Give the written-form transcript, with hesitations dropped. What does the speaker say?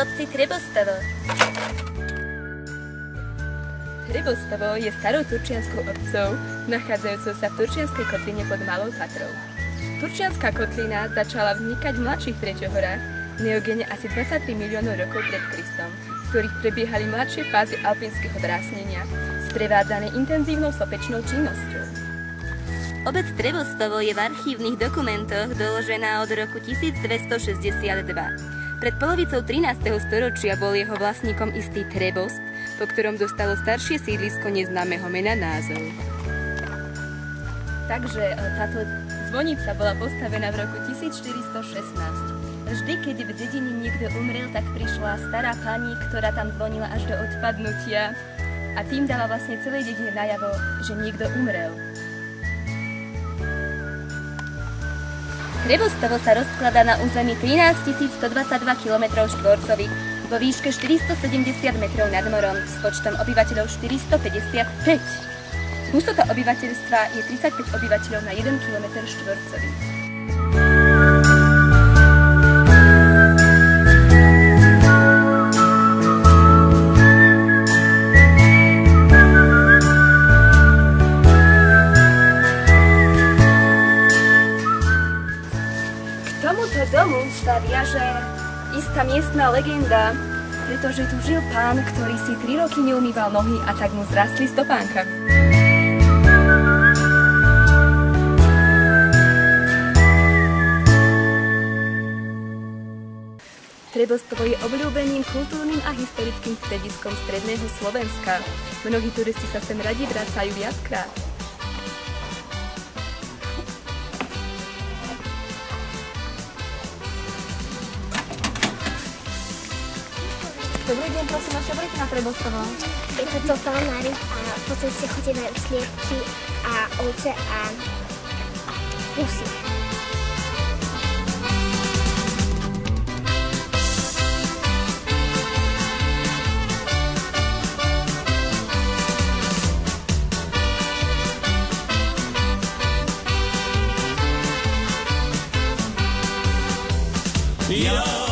obci Trebostovo. Trebostovo je starou turčianskou obcou, nachádzajúcou sa v Turčianskej kotline pod Malou Tatrou. Turčianska kotlina začala vznikať v mladších Prečohorách v neogene asi 23 miliónov rokov pred Kristom, v ktorých prebiehali mladšie fázy alpínskeho drásnenia, sprevádzané intenzívnou sopečnou činnosťou. Obec Trebostovo je v archívnych dokumentoch doložená od roku 1262. Pred polovicou 13. storočia bol jeho vlastníkom istý Trebost, po ktorom dostalo staršie sídlisko neznámeho mena názov. Takže táto zvonica bola postavená v roku 1416. Vždy, keď v dedine niekto umrel, tak prišla stará pani, ktorá tam zvonila až do odpadnutia a tým dala vlastne celej dedine najavo, že niekto umrel. Trebostovo sa rozkladá na území 13 122 km² vo výške 470 metrov nad morom s počtom obyvateľov 455. Hustota obyvateľstva je 35 obyvateľov na 1 km². K tomuto domu sa viaže istá miestna legenda, pretože tu žil pán, ktorý si 3 roky neumýval nohy a tak mu zrastli stopánka. Trebostovo je obľúbeným kultúrnym a historickým strediskom stredného Slovenska. Mnohí turisti sa sem radi vracajú viackrát. Dobrý deň, prosím, čo budete na Trebostovo? Je to totálna a po ceste chodíme sliepky a ovce a pusy. Ja